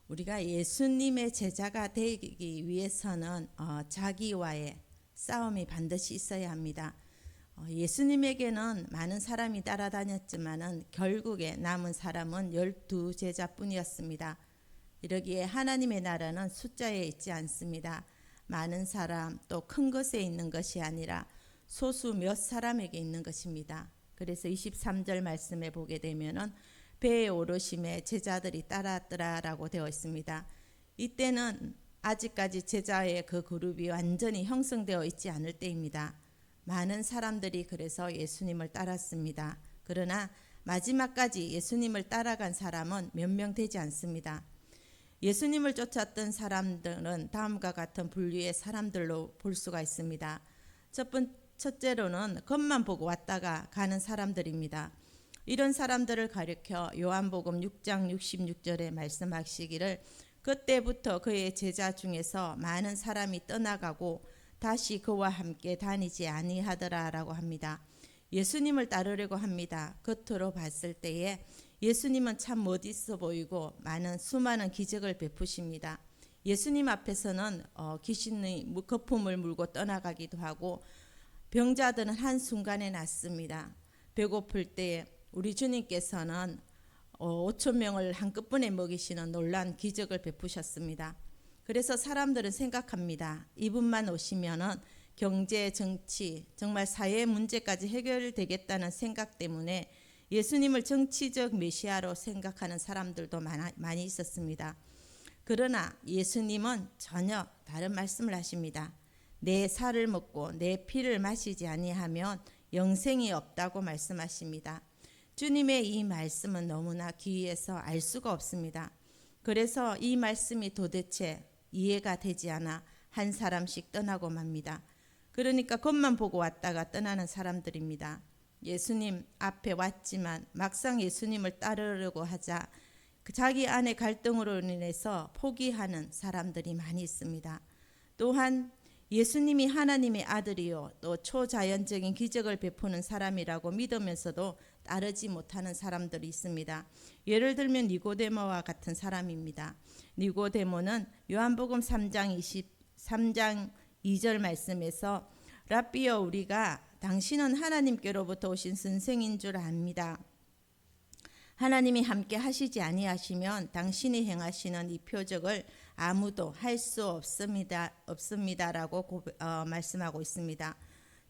우리가 예수님의 제자가 되기 위해서는 자기와의 싸움이 반드시 있어야 합니다. 예수님에게는 많은 사람이 따라다녔지만은 결국에 남은 사람은 12제자뿐이었습니다. 이러기에 하나님의 나라는 숫자에 있지 않습니다. 많은 사람 또 큰 것에 있는 것이 아니라 소수 몇 사람에게 있는 것입니다. 그래서 23절 말씀에 보게 되면은 배에 오르심에 제자들이 따랐더라라고 되어 있습니다. 이때는 아직까지 제자의 그 그룹이 완전히 형성되어 있지 않을 때입니다. 많은 사람들이 그래서 예수님을 따랐습니다. 그러나 마지막까지 예수님을 따라간 사람은 몇 명 되지 않습니다. 예수님을 쫓았던 사람들은 다음과 같은 분류의 사람들로 볼 수가 있습니다. 첫째로는 겉만 보고 왔다가 가는 사람들입니다. 이런 사람들을 가리켜 요한복음 6장 66절에 말씀하시기를 그때부터 그의 제자 중에서 많은 사람이 떠나가고 다시 그와 함께 다니지 아니하더라라고 합니다. 예수님을 따르려고 합니다. 겉으로 봤을 때에 예수님은 참 멋있어 보이고 수많은 기적을 베푸십니다. 예수님 앞에서는 귀신의 거품을 물고 떠나가기도 하고 병자들은 한순간에 낫습니다. 배고플 때에 우리 주님께서는 5천 명을 한꺼번에 먹이시는 놀라운 기적을 베푸셨습니다. 그래서 사람들은 생각합니다. 이분만 오시면은 경제, 정치, 정말 사회 문제까지 해결되겠다는 생각 때문에 예수님을 정치적 메시아로 생각하는 사람들도 많이 있었습니다. 그러나 예수님은 전혀 다른 말씀을 하십니다. 내 살을 먹고 내 피를 마시지 아니하면 영생이 없다고 말씀하십니다. 주님의 이 말씀은 너무나 귀해서 알 수가 없습니다. 그래서 이 말씀이 도대체 이해가 되지 않아 한 사람씩 떠나고 맙니다. 그러니까 겉만 보고 왔다가 떠나는 사람들입니다. 예수님 앞에 왔지만 막상 예수님을 따르려고 하자 자기 안의 갈등으로 인해서 포기하는 사람들이 많이 있습니다. 또한 예수님이 하나님의 아들이요 또 초자연적인 기적을 베푸는 사람이라고 믿으면서도 따르지 못하는 사람들이 있습니다. 예를 들면 니고데모와 같은 사람입니다. 니고데모는 요한복음 3장 2절 말씀에서 랍비여 우리가 당신은 하나님께로부터 오신 선생인 줄 압니다. 하나님이 함께 하시지 아니하시면 당신이 행하시는 이 표적을 아무도 할 수 없습니다라고 말씀하고 있습니다.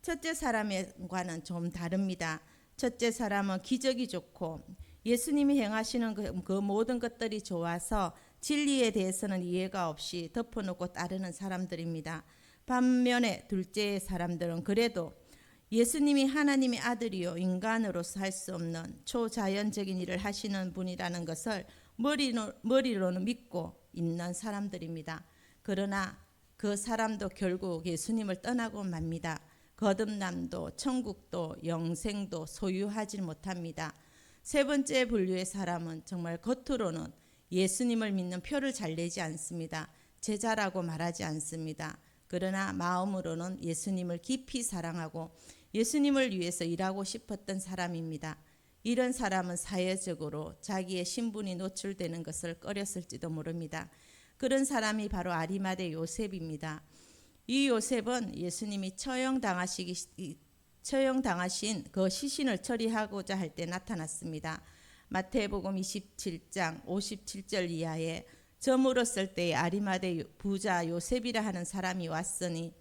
첫째 사람과는 좀 다릅니다. 첫째 사람은 기적이 좋고 예수님이 행하시는 그 모든 것들이 좋아서 진리에 대해서는 이해가 없이 덮어놓고 따르는 사람들입니다. 반면에 둘째 사람들은 그래도 예수님이 하나님의 아들이요 인간으로서 할 수 없는 초자연적인 일을 하시는 분이라는 것을 머리로는 믿고 있는 사람들입니다. 그러나 그 사람도 결국 예수님을 떠나고 맙니다. 거듭남도 천국도 영생도 소유하지 못합니다. 세 번째 분류의 사람은 정말 겉으로는 예수님을 믿는 표를 잘 내지 않습니다. 제자라고 말하지 않습니다. 그러나 마음으로는 예수님을 깊이 사랑하고 예수님을 위해서 일하고 싶었던 사람입니다. 이런 사람은 사회적으로 자기의 신분이 노출되는 것을 꺼렸을지도 모릅니다. 그런 사람이 바로 아리마대 요셉입니다. 이 요셉은 예수님이 처형당하신 그 시신을 처리하고자 할 때 나타났습니다. 마태복음 27장 57절 이하에 저물었을 때에 아리마대 부자 요셉이라 하는 사람이 왔으니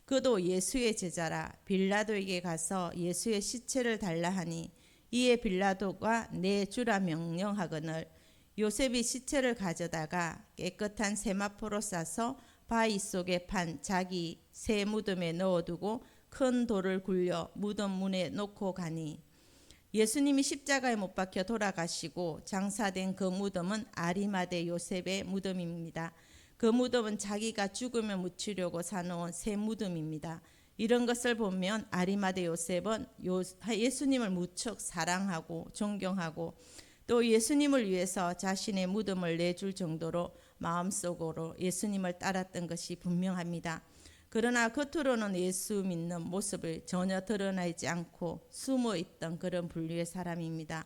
그도 예수의 제자라 빌라도에게 가서 예수의 시체를 달라 하니 이에 빌라도가 내주라 명령하거늘 요셉이 시체를 가져다가 깨끗한 세마포로 싸서 바위 속에 판 자기 새 무덤에 넣어두고 큰 돌을 굴려 무덤 문에 놓고 가니 예수님이 십자가에 못 박혀 돌아가시고 장사된 그 무덤은 아리마대 요셉의 무덤입니다. 그 무덤은 자기가 죽으면 묻히려고 사놓은 새 무덤입니다. 이런 것을 보면 아리마대 요셉은 예수님을 무척 사랑하고 존경하고 또 예수님을 위해서 자신의 무덤을 내줄 정도로 마음속으로 예수님을 따랐던 것이 분명합니다. 그러나 겉으로는 예수 믿는 모습을 전혀 드러내지 않고 숨어있던 그런 분류의 사람입니다.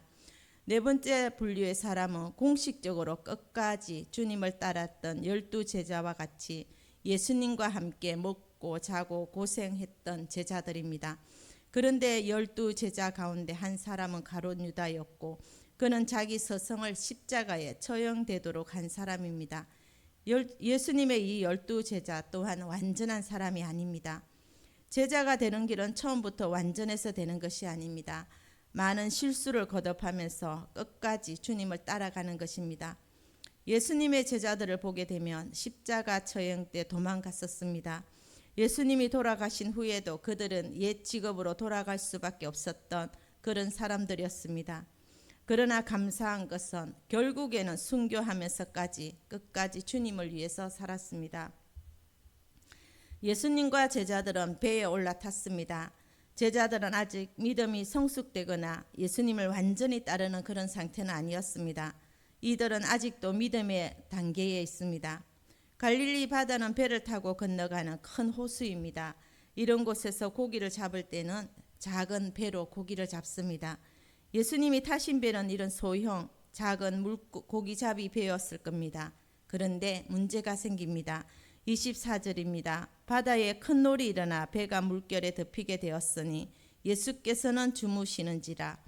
네 번째 분류의 사람은 공식적으로 끝까지 주님을 따랐던 12제자와 같이 예수님과 함께 먹고 자고 고생했던 제자들입니다. 그런데 12제자 가운데 한 사람은 가룟 유다였고 그는 자기 스승을 십자가에 처형되도록 한 사람입니다. 예수님의 이 12제자 또한 완전한 사람이 아닙니다. 제자가 되는 길은 처음부터 완전해서 되는 것이 아닙니다. 많은 실수를 거듭하면서 끝까지 주님을 따라가는 것입니다. 예수님의 제자들을 보게 되면 십자가 처형 때 도망갔었습니다. 예수님이 돌아가신 후에도 그들은 옛 직업으로 돌아갈 수밖에 없었던 그런 사람들이었습니다. 그러나 감사한 것은 결국에는 순교하면서까지 끝까지 주님을 위해서 살았습니다. 예수님과 제자들은 배에 올라탔습니다. 제자들은 아직 믿음이 성숙되거나 예수님을 완전히 따르는 그런 상태는 아니었습니다. 이들은 아직도 믿음의 단계에 있습니다. 갈릴리 바다는 배를 타고 건너가는 큰 호수입니다. 이런 곳에서 고기를 잡을 때는 작은 배로 고기를 잡습니다. 예수님이 타신 배는 이런 소형 작은 고기잡이 배였을 겁니다. 그런데 문제가 생깁니다. 24절입니다. 바다에 큰 놀이 일어나 배가 물결에 덮이게 되었으니 예수께서는 주무시는지라.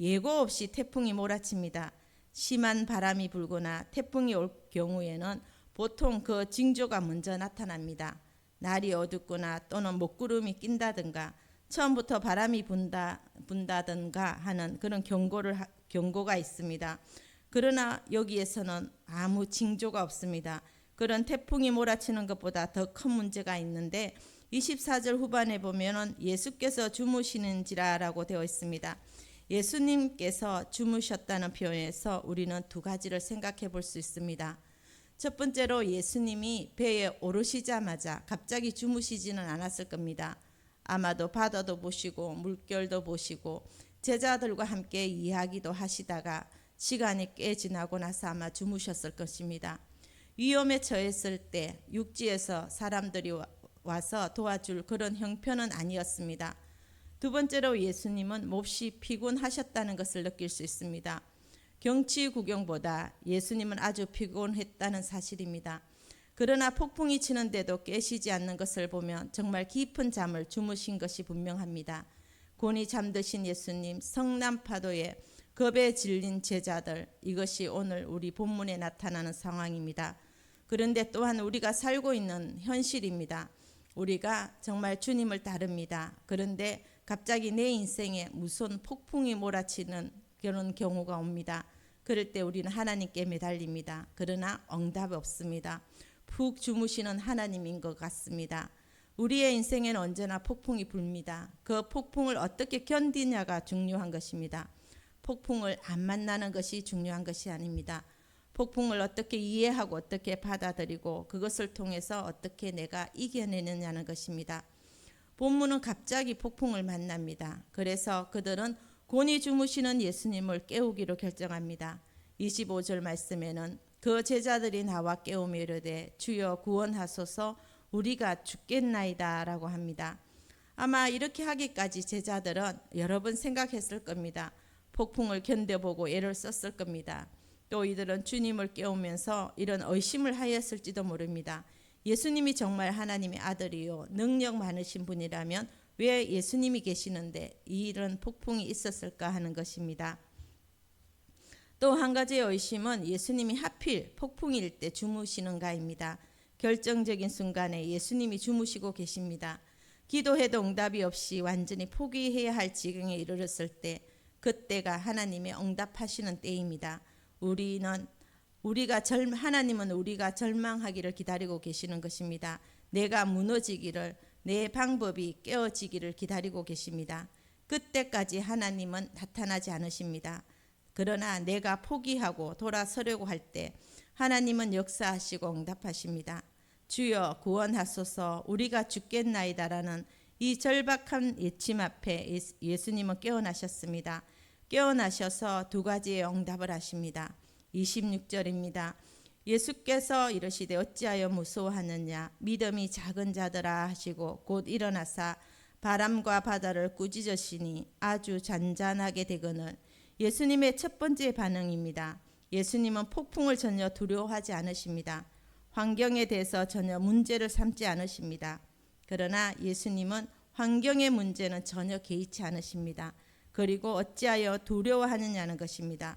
예고 없이 태풍이 몰아칩니다. 심한 바람이 불거나 태풍이 올 경우에는 보통 그 징조가 먼저 나타납니다. 날이 어둡거나 또는 먹구름이 낀다든가 처음부터 바람이 분다든가 하는 그런 경고가 있습니다. 그러나 여기에서는 아무 징조가 없습니다. 그런 태풍이 몰아치는 것보다 더 큰 문제가 있는데 24절 후반에 보면은 예수께서 주무시는지라라고 되어 있습니다. 예수님께서 주무셨다는 표현에서 우리는 두 가지를 생각해 볼 수 있습니다. 첫 번째로 예수님이 배에 오르시자마자 갑자기 주무시지는 않았을 겁니다. 아마도 바다도 보시고 물결도 보시고 제자들과 함께 이야기도 하시다가 시간이 꽤 지나고 나서 아마 주무셨을 것입니다. 위험에 처했을 때 육지에서 사람들이 와서 도와줄 그런 형편은 아니었습니다. 두 번째로 예수님은 몹시 피곤하셨다는 것을 느낄 수 있습니다. 경치 구경보다 예수님은 아주 피곤했다는 사실입니다. 그러나 폭풍이 치는데도 깨시지 않는 것을 보면 정말 깊은 잠을 주무신 것이 분명합니다. 곤히 잠드신 예수님, 성난 파도에 겁에 질린 제자들, 이것이 오늘 우리 본문에 나타나는 상황입니다. 그런데 또한 우리가 살고 있는 현실입니다. 우리가 정말 주님을 따릅니다. 그런데 갑자기 내 인생에 무슨 폭풍이 몰아치는 그런 경우가 옵니다. 그럴 때 우리는 하나님께 매달립니다. 그러나 응답이 없습니다. 푹 주무시는 하나님인 것 같습니다. 우리의 인생에는 언제나 폭풍이 불니다. 그 폭풍을 어떻게 견디냐가 중요한 것입니다. 폭풍을 안 만나는 것이 중요한 것이 아닙니다. 폭풍을 어떻게 이해하고 어떻게 받아들이고 그것을 통해서 어떻게 내가 이겨내느냐는 것입니다. 본문은 갑자기 폭풍을 만납니다. 그래서 그들은 곤히 주무시는 예수님을 깨우기로 결정합니다. 25절 말씀에는 그 제자들이 나와 깨우며 이르되 주여 구원하소서 우리가 죽겠나이다 라고 합니다. 아마 이렇게 하기까지 제자들은 여러 번 생각했을 겁니다. 폭풍을 견뎌보고 애를 썼을 겁니다. 또 이들은 주님을 깨우면서 이런 의심을 하였을지도 모릅니다. 예수님이 정말 하나님의 아들이요 능력 많으신 분이라면 왜 예수님이 계시는데 이런 폭풍이 있었을까 하는 것입니다. 또 한 가지의 의심은 예수님이 하필 폭풍일 때 주무시는가입니다. 결정적인 순간에 예수님이 주무시고 계십니다. 기도해도 응답이 없이 완전히 포기해야 할 지경에 이르렀을 때 그때가 하나님의 응답하시는 때입니다. 하나님은 우리가 절망하기를 기다리고 계시는 것입니다. 내가 무너지기를, 내 방법이 깨어지기를 기다리고 계십니다. 그때까지 하나님은 나타나지 않으십니다. 그러나 내가 포기하고 돌아서려고 할 때 하나님은 역사하시고 응답하십니다. 주여 구원하소서 우리가 죽겠나이다라는 이 절박한 외침 앞에 예수님은 깨어나셨습니다. 깨어나셔서 두 가지의 응답을 하십니다. 26절입니다. 예수께서 이르시되 어찌하여 무서워하느냐 믿음이 작은 자들아 하시고 곧 일어나사 바람과 바다를 꾸짖으시니 아주 잔잔하게 되거늘 예수님의 첫 번째 반응입니다. 예수님은 폭풍을 전혀 두려워하지 않으십니다. 환경에 대해서 전혀 문제를 삼지 않으십니다. 그러나 예수님은 환경의 문제는 전혀 개의치 않으십니다. 그리고 어찌하여 두려워하느냐는 것입니다.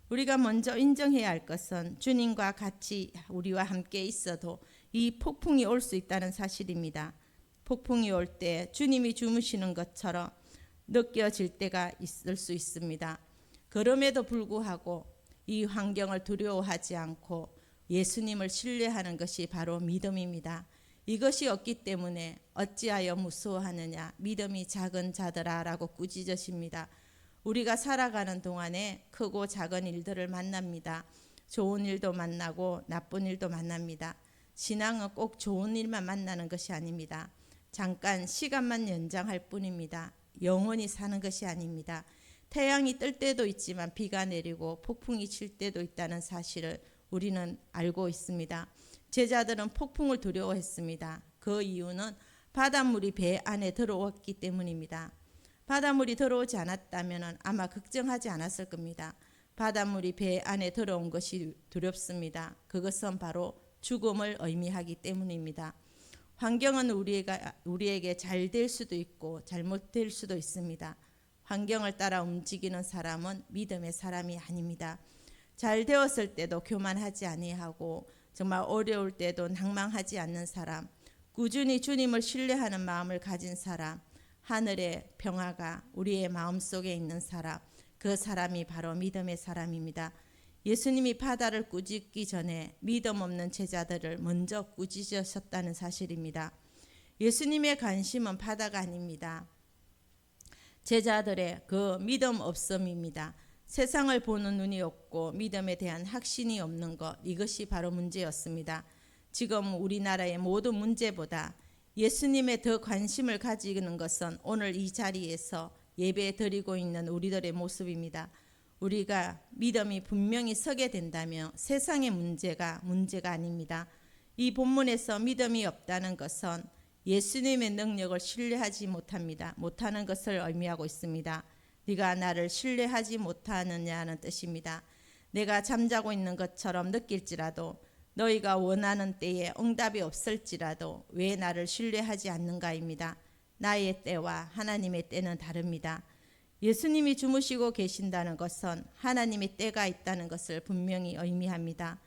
우리가 먼저 인정해야 할 것은 주님과 같이 우리와 함께 있어도 이 폭풍이 올 수 있다는 사실입니다. 폭풍이 올 때 주님이 주무시는 것처럼 느껴질 때가 있을 수 있습니다. 그럼에도 불구하고 이 환경을 두려워하지 않고 예수님을 신뢰하는 것이 바로 믿음입니다. 이것이 없기 때문에 어찌하여 무서워하느냐, 믿음이 작은 자들아 라고 꾸짖으십니다. 우리가 살아가는 동안에 크고 작은 일들을 만납니다. 좋은 일도 만나고 나쁜 일도 만납니다. 신앙은 꼭 좋은 일만 만나는 것이 아닙니다. 잠깐 시간만 연장할 뿐입니다. 영원히 사는 것이 아닙니다. 태양이 뜰 때도 있지만 비가 내리고 폭풍이 칠 때도 있다는 사실을 우리는 알고 있습니다. 제자들은 폭풍을 두려워했습니다. 그 이유는 바닷물이 배 안에 들어왔기 때문입니다. 바닷물이 들어오지 않았다면 아마 걱정하지 않았을 겁니다. 바닷물이 배 안에 들어온 것이 두렵습니다. 그것은 바로 죽음을 의미하기 때문입니다. 환경은 우리에게 잘 될 수도 있고 잘못될 수도 있습니다. 환경을 따라 움직이는 사람은 믿음의 사람이 아닙니다. 잘 되었을 때도 교만하지 아니하고 정말 어려울 때도 낭망하지 않는 사람, 꾸준히 주님을 신뢰하는 마음을 가진 사람, 하늘의 평화가 우리의 마음속에 있는 사람, 그 사람이 바로 믿음의 사람입니다. 예수님이 바다를 꾸짖기 전에 믿음 없는 제자들을 먼저 꾸짖으셨다는 사실입니다. 예수님의 관심은 바다가 아닙니다. 제자들의 그 믿음 없음입니다. 세상을 보는 눈이 없고 믿음에 대한 확신이 없는 것, 이것이 바로 문제였습니다. 지금 우리나라의 모든 문제보다 예수님에 더 관심을 가지는 것은 오늘 이 자리에서 예배 드리고 있는 우리들의 모습입니다. 우리가 믿음이 분명히 서게 된다면 세상의 문제가 아닙니다. 이 본문에서 믿음이 없다는 것은 예수님의 능력을 신뢰하지 못하는 것을 의미하고 있습니다. 네가 나를 신뢰하지 못하느냐는 뜻입니다. 내가 잠자고 있는 것처럼 느낄지라도 너희가 원하는 때에 응답이 없을지라도 왜 나를 신뢰하지 않는가입니다. 나의 때와 하나님의 때는 다릅니다. 예수님이 주무시고 계신다는 것은 하나님의 때가 있다는 것을 분명히 의미합니다.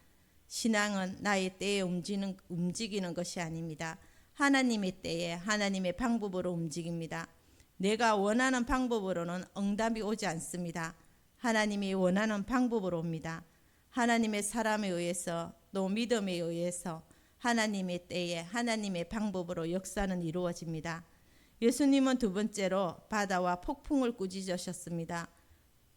신앙은 나의 때에 움직이는 것이 아닙니다. 하나님의 때에 하나님의 방법으로 움직입니다. 내가 원하는 방법으로는 응답이 오지 않습니다. 하나님이 원하는 방법으로 옵니다. 하나님의 사람에 의해서 또 믿음에 의해서 하나님의 때에 하나님의 방법으로 역사는 이루어집니다. 예수님은 두 번째로 바다와 폭풍을 꾸짖으셨습니다.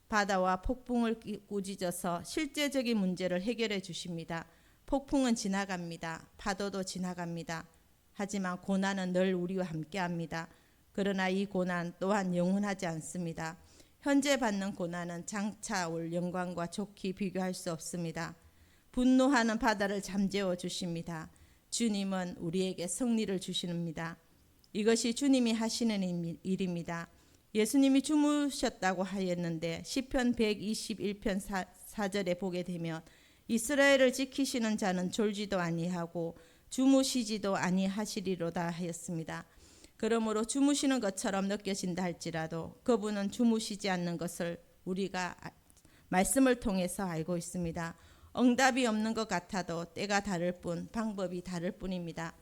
바다와 폭풍을 꾸짖어서 실제적인 문제를 해결해 주십니다. 폭풍은 지나갑니다. 파도도 지나갑니다. 하지만 고난은 늘 우리와 함께합니다. 그러나 이 고난 또한 영원하지 않습니다. 현재 받는 고난은 장차 올 영광과 좋게 비교할 수 없습니다. 분노하는 바다를 잠재워 주십니다. 주님은 우리에게 승리를 주십니다. 이것이 주님이 하시는 일입니다. 예수님이 주무셨다고 하였는데 시편 121편 4절에 보게 되면 이스라엘을 지키시는 자는 졸지도 아니하고 주무시지도 아니하시리로다 하였습니다. 그러므로 주무시는 것처럼 느껴진다 할지라도 그분은 주무시지 않는 것을 우리가 말씀을 통해서 알고 있습니다. 응답이 없는 것 같아도 때가 다를 뿐 방법이 다를 뿐입니다.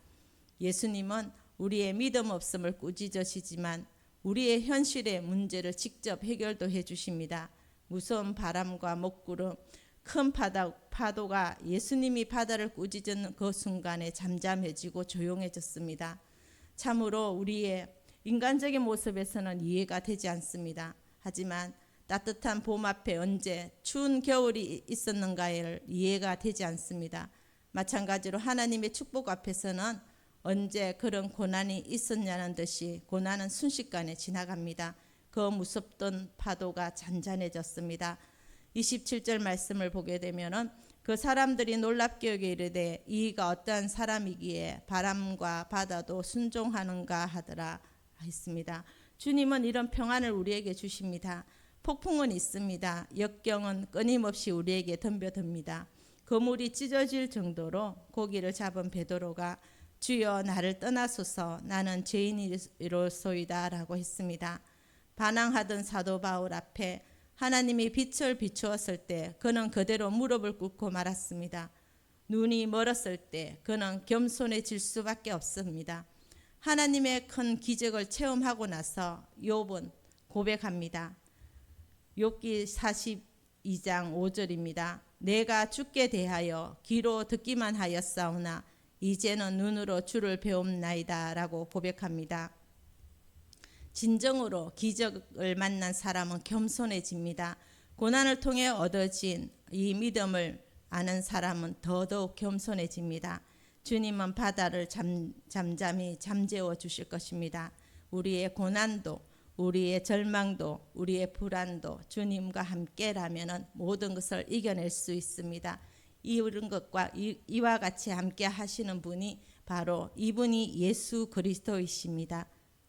예수님은 우리의 믿음 없음을 꾸짖으시지만 우리의 현실의 문제를 직접 해결도 해주십니다. 무서운 바람과 먹구름, 큰 파도가 예수님이 바다를 꾸짖은 그 순간에 잠잠해지고 조용해졌습니다. 참으로 우리의 인간적인 모습에서는 이해가 되지 않습니다. 하지만 따뜻한 봄 앞에 언제 추운 겨울이 있었는가를 이해가 되지 않습니다. 마찬가지로 하나님의 축복 앞에서는 언제 그런 고난이 있었냐는 듯이 고난은 순식간에 지나갑니다. 그 무섭던 파도가 잔잔해졌습니다. 27절 말씀을 보게 되면은 그 사람들이 놀랍게 여겨 이르되 이가 어떠한 사람이기에 바람과 바다도 순종하는가 하더라 했습니다. 주님은 이런 평안을 우리에게 주십니다. 폭풍은 있습니다. 역경은 끊임없이 우리에게 덤벼듭니다. 그물이 찢어질 정도로 고기를 잡은 베드로가 주여 나를 떠나소서 나는 죄인이로소이다 라고 했습니다. 반항하던 사도 바울 앞에 하나님이 빛을 비추었을 때 그는 그대로 무릎을 꿇고 말았습니다. 눈이 멀었을 때 그는 겸손해질 수밖에 없습니다. 하나님의 큰 기적을 체험하고 나서 욥은 고백합니다. 욥기 42장 5절입니다. 내가 주께 대하여 귀로 듣기만 하였사오나 이제는 눈으로 주를 배움나이다 라고 고백합니다. 진정으로 기적을 만난 사람은 겸손해집니다. 고난을 통해 얻어진 이 믿음을 아는 사람은 더더욱 겸손해집니다. 주님은 바다를 잠잠히 잠재워 주실 것입니다. 우리의 고난도 우리의 절망도 우리의 불안도 주님과 함께라면 모든 것을 이겨낼 수 있습니다. 이런 것과 이와 같이 함께 하시는 분이 바로 이분이 예수 그리스도이십니다.